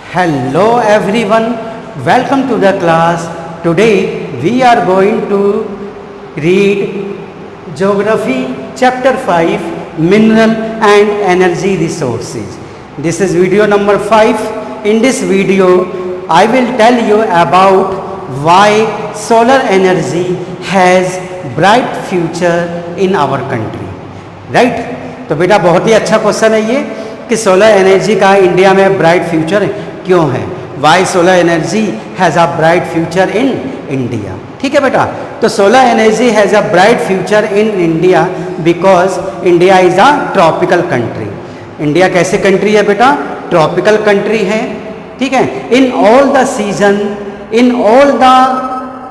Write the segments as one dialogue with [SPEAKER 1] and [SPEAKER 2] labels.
[SPEAKER 1] Hello everyone, welcome to the class. Today we are going to read Geography Chapter 5 Mineral and Energy Resources. This is video number 5. In this video I will tell you about why solar energy has bright future in our country. Right? तो बेटा बहुत ही अच्छा question है ये कि solar energy का India में bright future क्यों है. Why solar energy has a bright future in India. ठीक है बेटा. तो solar energy has a bright future in India because India is a tropical country. India कैसे कंट्री है बेटा? ट्रॉपिकल कंट्री है. ठीक है. In all the season, in all the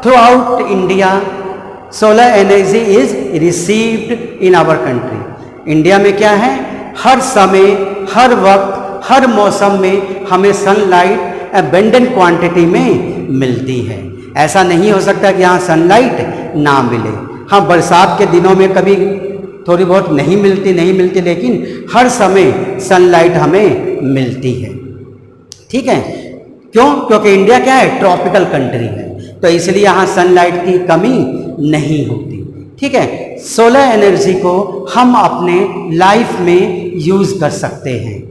[SPEAKER 1] throughout India solar energy is received in our country. India में क्या है, हर समय, हर वक्त, हर मौसम में हमें सनलाइट एबंडेंट क्वांटिटी में मिलती है. ऐसा नहीं हो सकता कि यहाँ सनलाइट ना मिले. हाँ, बरसात के दिनों में कभी थोड़ी बहुत नहीं मिलती, लेकिन हर समय सनलाइट हमें मिलती है. ठीक है. क्यों? क्योंकि इंडिया क्या है, ट्रॉपिकल कंट्री है, तो इसलिए यहाँ सनलाइट की कमी नहीं होती. ठीक है. सोलर एनर्जी को हम अपने लाइफ में यूज़ कर सकते हैं.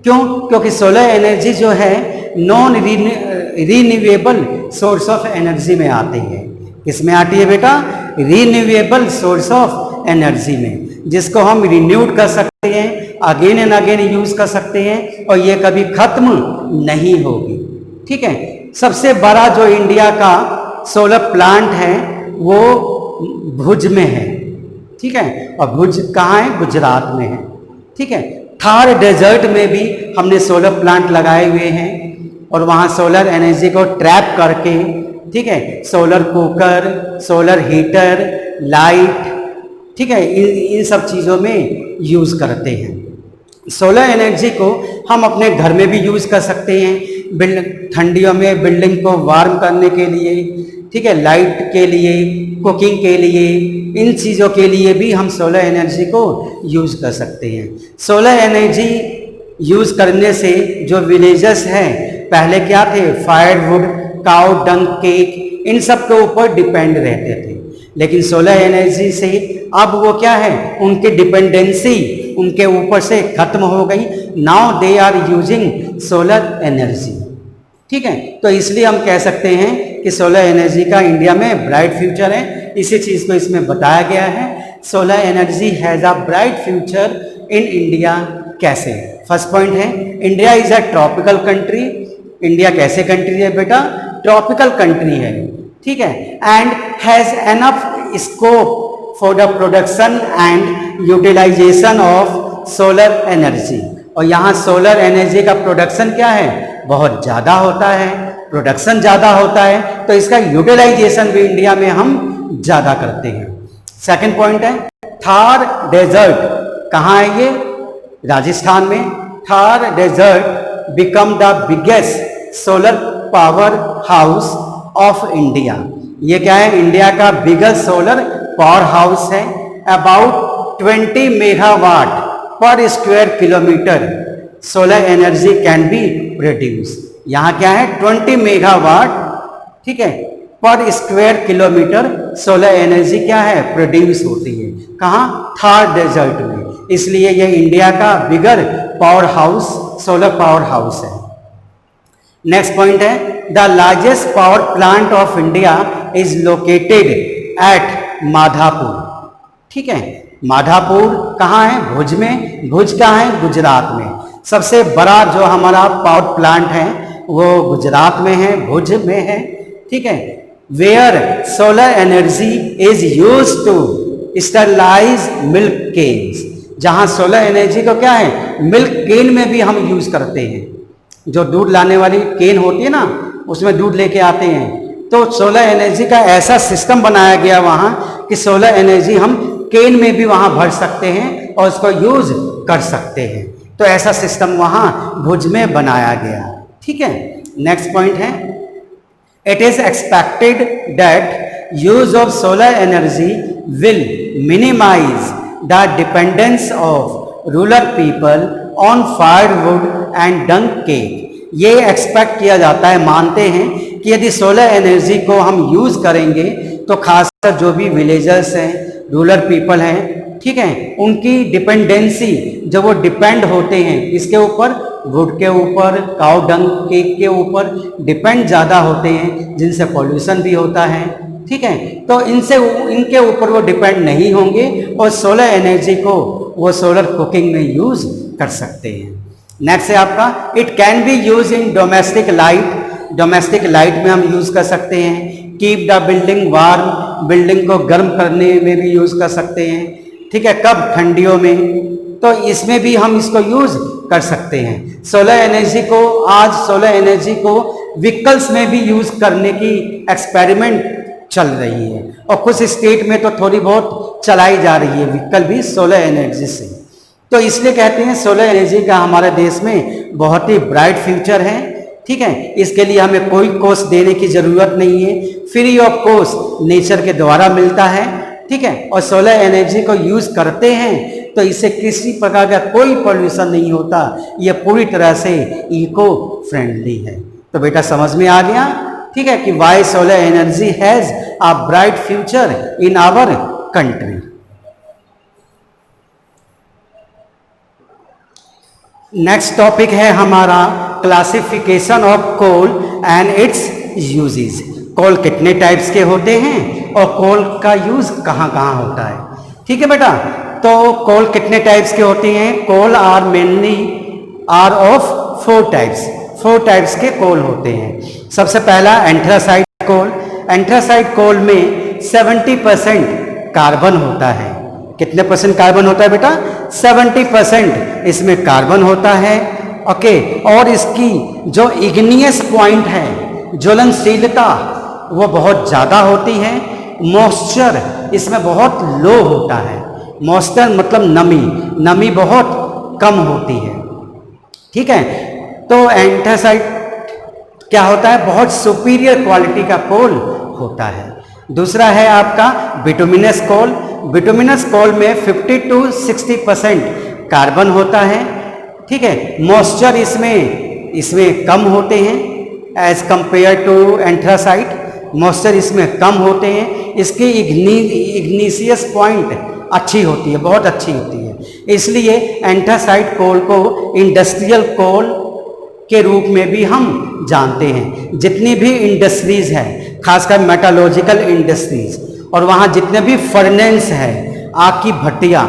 [SPEAKER 1] क्यों? क्योंकि सोलर एनर्जी जो है non renewable source of energy में आती है. किसमें आती है बेटा? रीन्यूएबल सोर्स ऑफ एनर्जी में, जिसको हम रिन्यूड कर सकते हैं, अगेन एंड अगेन यूज़ कर सकते हैं, और ये कभी ख़त्म नहीं होगी. ठीक है. सबसे बड़ा जो इंडिया का सोलर प्लांट है वो भुज में है. ठीक है. और भुज कहाँ है? गुजरात में है. ठीक है. थार डेजर्ट में भी हमने सोलर प्लांट लगाए हुए हैं, और वहाँ सोलर एनर्जी को ट्रैप करके, ठीक है, solar cooker, solar heater, light, ठीक है, इन सब चीज़ों में यूज़ करते हैं. सोलर एनर्जी को हम अपने घर में भी यूज़ कर सकते हैं. ठंडियों में बिल्डिंग को वार्म करने के लिए, ठीक है, लाइट के लिए, कुकिंग के लिए, इन चीज़ों के लिए भी हम सोलर एनर्जी को यूज़ कर सकते हैं. सोलर एनर्जी यूज़ करने से जो विलेजेस हैं, पहले क्या थे, फायरवुड, काउ डंग केक, इन सब के ऊपर डिपेंड रहते थे. लेकिन सोलर एनर्जी से अब वो क्या है, उनकी डिपेंडेंसी उनके ऊपर से खत्म हो गई. Now they are using solar energy. ठीक है. तो इसलिए हम कह सकते हैं कि सोलर एनर्जी का इंडिया में ब्राइट फ्यूचर है. इसी चीज़ को इसमें बताया गया है. Solar energy has a bright future in India. कैसे? फर्स्ट पॉइंट है, India is a tropical country. India कैसे कंट्री है बेटा? ट्रॉपिकल कंट्री है. ठीक है. And has enough scope for the production and utilisation of solar energy. और यहाँ सोलर एनर्जी का प्रोडक्शन क्या है, बहुत ज़्यादा होता है. प्रोडक्शन ज़्यादा होता है तो इसका यूटिलाइजेशन भी इंडिया में हम ज़्यादा करते हैं. सेकंड पॉइंट है, थार डेजर्ट. कहाँ है ये? राजस्थान में. Thar desert become the biggest solar power house of India. ये क्या है? इंडिया का बिगेस्ट सोलर पावर हाउस है. About 20 megawatt per square kilometre solar energy can be produce. यहाँ क्या है? 20 मेगावाट, ठीक है, पर स्क्वायर किलोमीटर सोलर एनर्जी क्या है, प्रोड्यूस होती है. कहाँ? थार डेजर्ट में. इसलिए ये इंडिया का bigger power house, solar power house है. नेक्स्ट पॉइंट है, the largest power plant of India is located at Madhapur. ठीक है. माधापुर कहाँ है? भुज में. भुज कहाँ है? गुजरात में. सबसे बड़ा जो हमारा पावर प्लांट है वो गुजरात में है, भुज में है. ठीक है. Where solar energy is use to sterilise milk cans. जहाँ सोलर एनर्जी को क्या है, मिल्क केन में भी हम यूज करते हैं. जो दूध लाने वाली केन होती है ना, उसमें दूध लेके आते हैं. तो सोलर एनर्जी का ऐसा सिस्टम बनाया गया वहाँ कि सोलर एनर्जी हम केन में भी वहाँ भर सकते हैं और उसको यूज कर सकते हैं. तो ऐसा सिस्टम वहाँ भुज में बनाया गया. ठीक है. नेक्स्ट पॉइंट है, it is expected that use of solar energy will minimise the dependence of rural people on firewood and dung cake. ये एक्सपेक्ट किया जाता है, मानते हैं कि यदि सोलर एनर्जी को हम यूज़ करेंगे तो खासकर जो भी विलेजर्स हैं, रूरल पीपल हैं, ठीक है, उनकी डिपेंडेंसी, जो वो डिपेंड होते हैं इसके ऊपर, वुड के ऊपर, काउ डंग के ऊपर डिपेंड ज़्यादा होते हैं, जिनसे पॉल्यूशन भी होता है, ठीक है, तो इनके ऊपर वो डिपेंड नहीं होंगे और सोलर एनर्जी को वो सोलर कुकिंग में यूज़ कर सकते हैं। नेक्स्ट है आपका, it can be use in domestic light. Domestic light में हम यूज़ कर सकते हैं। Keep the building warm, building को गर्म करने में भी यूज़ कर सकते हैं, ठीक है, कब, ठंडियों में, तो इसमें भी हम इसको यूज़ कर सकते हैं। सोलर एनर्जी को व्हीकल्स में भी यूज़ करने की एक्सपेरिमेंट चल रही है और कुछ स्टेट में तो थोड़ी बहुत चलाई जा रही है व्हीकल भी सोलर एनर्जी से। तो इसलिए कहते हैं सोलर एनर्जी का हमारे देश में बहुत ही ब्राइट फ्यूचर है, ठीक है, इसके लिए हमें कोई कॉस्ट देने की ज़रूरत नहीं है, फ्री ऑफ कॉस्ट नेचर के द्वारा मिलता है, ठीक है, और सोलर एनर्जी को यूज़ करते हैं तो इससे किसी प्रकार का कोई पॉल्यूशन नहीं होता, ये पूरी तरह से इको फ्रेंडली है। तो बेटा समझ में आ गया, ठीक है, कि why solar energy has a bright future in our country. Next topic है हमारा classification of coal and its uses. Coal कितने टाइप्स के होते हैं और कोल का यूज कहाँ कहाँ होता है, ठीक है बेटा। तो कोल कितने टाइप्स के होते हैं? Coal are mainly are of 4 types. 4 types के कोल होते हैं। सबसे पहला एंथ्रासाइट कोल। एंथ्रासाइट कोल में 70% कार्बन होता है। कितने परसेंट कार्बन होता है बेटा? 70% इसमें कार्बन होता है, ओके। और इसकी जो इग्नियस पॉइंट है, ज्वलनशीलता, वो बहुत ज़्यादा होती है। मॉइस्चर इसमें बहुत लो होता है। मॉइस्चर मतलब नमी बहुत कम होती है, ठीक है। तो एंथ्रासाइट क्या होता है? बहुत सुपीरियर क्वालिटी का कोल होता है। दूसरा है आपका बिटुमिनस कोल। बिटुमिनस कोल में 50 to 60% कार्बन होता है, ठीक है। मॉइस्चर इसमें कम होते हैं as compare to anthracite. Moisture इसमें कम होते हैं। इसकी इग्निशियस पॉइंट अच्छी होती है, बहुत अच्छी होती है। इसलिए एंथ्रासाइट कोल को इंडस्ट्रियल कोल के रूप में भी हम जानते हैं। जितनी भी इंडस्ट्रीज है, खासकर मेटालॉजिकल इंडस्ट्रीज, और वहाँ जितने भी फर्नेंस है, आग की भट्टियाँ,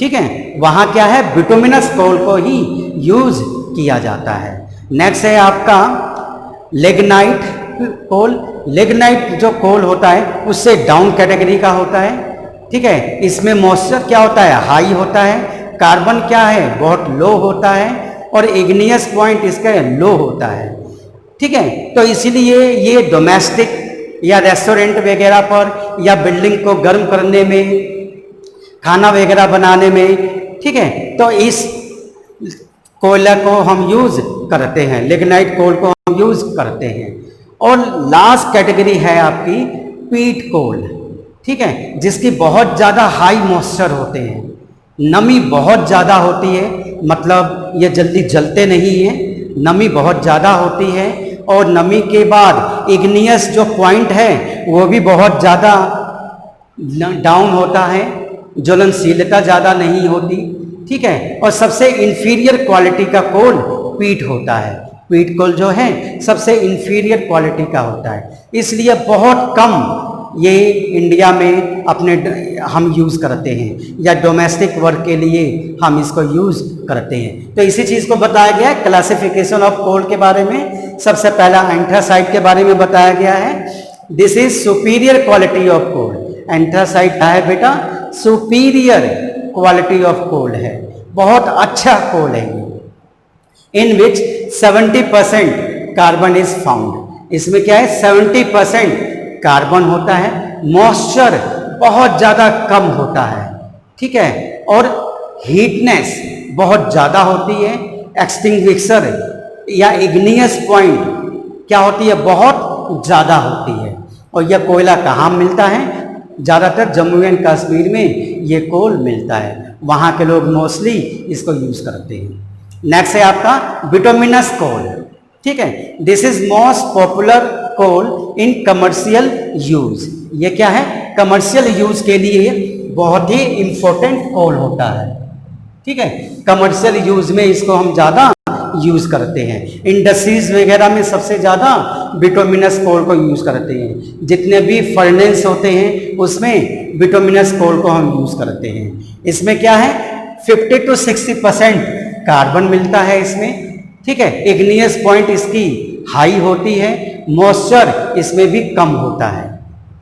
[SPEAKER 1] ठीक है, वहाँ क्या है? बिटुमिनस कोल को ही यूज किया जाता है। नेक्स्ट है आपका लिग्नाइट कोल। लिग्नाइट जो कोल होता है उससे डाउन कैटेगरी का होता है, ठीक है। इसमें मॉइस्चर क्या होता है? हाई होता है। कार्बन क्या है? बहुत लो होता है। और इग्नियस पॉइंट इसका लो होता है, ठीक है। तो इसीलिए ये डोमेस्टिक या रेस्टोरेंट वगैरह पर या बिल्डिंग को गर्म करने में, खाना वगैरह बनाने में, ठीक है, तो इस कोयला को हम यूज करते हैं। लिग्नाइट कोल को हम यूज करते हैं। और लास्ट कैटेगरी है आपकी पीट कोल, ठीक है, जिसकी बहुत ज़्यादा हाई मॉइस्चर होते हैं, नमी बहुत ज़्यादा होती है, मतलब ये जल्दी जलते नहीं हैं, नमी बहुत ज़्यादा होती है। और नमी के बाद इग्नियस जो पॉइंट है वो भी बहुत ज़्यादा डाउन होता है, ज्वलनशीलता ज़्यादा नहीं होती, ठीक है। और सबसे इंफीरियर क्वालिटी का कोल पीट होता है। पीट कोल जो है सबसे इंफीरियर क्वालिटी का होता है, इसलिए बहुत कम ये इंडिया में हम यूज़ करते हैं, या डोमेस्टिक वर्क के लिए हम इसको यूज़ करते हैं। तो इसी चीज़ को बताया गया है क्लासिफिकेशन ऑफ कोल के बारे में। सबसे पहला एंथ्रासाइट के बारे में बताया गया है। This is superior quality of coal. Anthracite क्या है बेटा? सुपीरियर क्वालिटी ऑफ कोल है, बहुत अच्छा कोल है ये। इन विच 70% कार्बन इज फाउंड। इसमें क्या है? 70% कार्बन होता है। मॉइस्चर बहुत ज़्यादा कम होता है, ठीक है। और हीटनेस बहुत ज़्यादा होती है। एक्सटिंग्विशर या इग्नियस पॉइंट क्या होती है? बहुत ज़्यादा होती है। और यह कोयला कहाँ मिलता है? ज़्यादातर जम्मू एंड कश्मीर में ये कोल मिलता है, वहाँ के लोग मोस्टली इसको यूज़ करते हैं। नेक्स्ट है आपका बिटुमिनस कोल। ठीक है। This is most popular coal in commercial use. ये क्या है? कमर्शियल यूज के लिए बहुत ही इंपॉर्टेंट कोल होता है। ठीक है, कमर्शियल यूज में इसको हम ज्यादा यूज करते हैं। इंडस्ट्रीज वगैरह में सबसे ज्यादा बिटुमिनस कोल को यूज करते हैं। जितने भी फर्नेस होते हैं उसमें बिटुमिनस कोल को हम यूज करते हैं। इसमें क्या है? 50 to 60% कार्बन मिलता है इसमें। ठीक है, इग्नियस पॉइंट इसकी हाई होती है, मॉइस्चर इसमें भी कम होता है।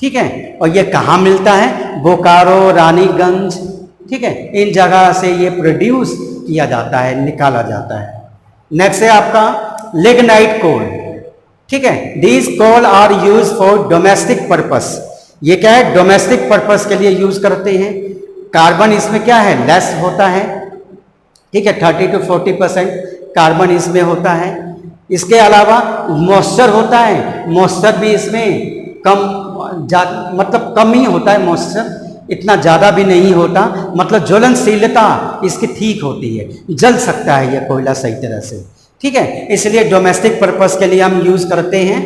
[SPEAKER 1] ठीक है, और ये कहाँ मिलता है? बोकारो, रानीगंज, ठीक है, इन जगह से ये प्रोड्यूस किया जाता है, निकाला जाता है। नेक्स्ट है आपका लिग्नाइट कोल। ठीक है, these coal are use for domestic purpose. ये क्या है? डोमेस्टिक पर्पस के लिए यूज करते हैं। कार्बन इसमें क्या है? लेस होता है। ठीक है, 30 to 40% कार्बन इसमें होता है। इसके अलावा मॉइस्चर होता है, मॉइस्चर भी इसमें मतलब कम ही होता है मॉइस्चर, इतना ज़्यादा भी नहीं होता। मतलब ज्वलनशीलता इसकी ठीक होती है, जल सकता है यह कोयला सही तरह से। ठीक है, इसलिए डोमेस्टिक पर्पस के लिए हम यूज़ करते हैं।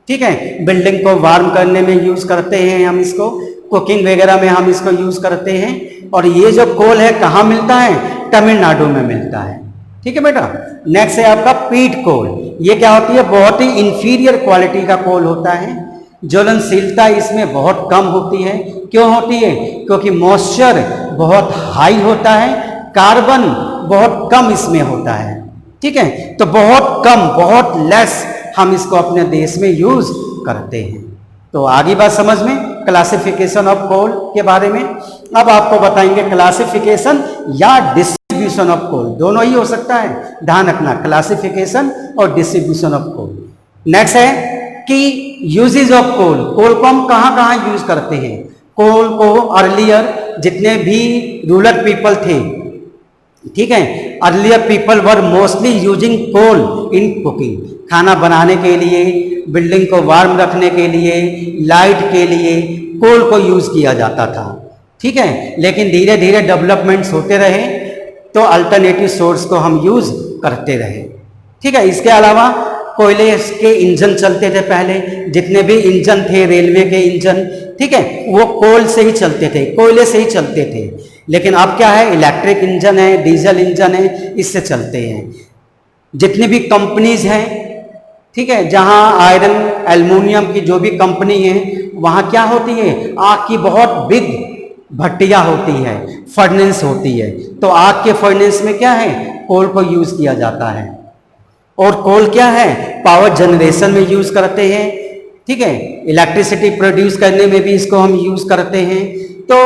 [SPEAKER 1] ठीक है, बिल्डिंग को वार्म करने में यूज़ करते हैं हम इसको, कुकिंग वगैरह में हम इसको यूज़ करते हैं। और ये जो कोल है कहाँ मिलता है? तमिलनाडु में मिलता है। ठीक है बेटा। नेक्स्ट है आपका पीट कोल। ये क्या होती है? बहुत ही इंफीरियर क्वालिटी का कोल होता है। ज्वलनशीलता इसमें बहुत कम होती है। क्यों होती है? क्योंकि मॉइस्चर बहुत हाई होता है, कार्बन बहुत कम इसमें होता है। ठीक है, तो बहुत कम, बहुत लेस हम इसको अपने देश में यूज करते हैं। तो आगे बात समझ में क्लासिफिकेशन ऑफ कोल के बारे में। अब आपको बताएंगे क्लासिफिकेशन या डिस्ट्रीब्यूशन ऑफ कोल, दोनों ही हो सकता है, ध्यान रखना, क्लासिफिकेशन और डिस्ट्रीब्यूशन ऑफ कोल। नेक्स्ट है कि यूजेज ऑफ कोल। कोल को हम कहाँ कहाँ यूज करते हैं? कोल को अर्लियर जितने भी रूरल पीपल थे, ठीक है, earlier people were mostly using coal in cooking. खाना बनाने के लिए, बिल्डिंग को वार्म रखने के लिए, लाइट के लिए कोल को यूज किया जाता था। ठीक है, लेकिन धीरे धीरे डेवलपमेंट्स होते रहे तो अल्टरनेटिव सोर्स को हम यूज करते रहे। ठीक है, इसके अलावा कोयले के इंजन चलते थे पहले, जितने भी इंजन थे रेलवे के इंजन, ठीक है, वो कोल से ही चलते थे, कोयले से ही चलते थे। लेकिन अब क्या है? इलेक्ट्रिक इंजन है, डीजल इंजन है, इससे चलते हैं। जितनी भी कंपनीज हैं, ठीक है, जहां आयरन एल्युमिनियम की जो भी कंपनी है, वहां क्या होती है? आग की बहुत बिग भट्टियां होती है, फर्नेस होती है। तो आग के फर्नेस में क्या है? कोल को यूज किया जाता है। और कोल क्या है? पावर जनरेशन में यूज करते हैं। ठीक है, इलेक्ट्रिसिटी प्रोड्यूस करने में भी इसको हम यूज करते हैं। तो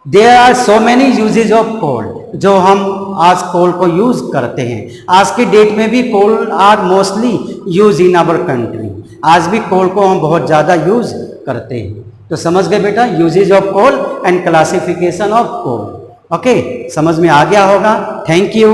[SPEAKER 1] there are so many uses of coal, जो हम आज कोल को यूज करते हैं। आज की डेट में भी coal are mostly use in our country. आज भी कोल को हम बहुत ज़्यादा यूज करते हैं। तो समझ गए बेटा, uses of coal and classification of coal. Okay, समझ में आ गया होगा। Thank you.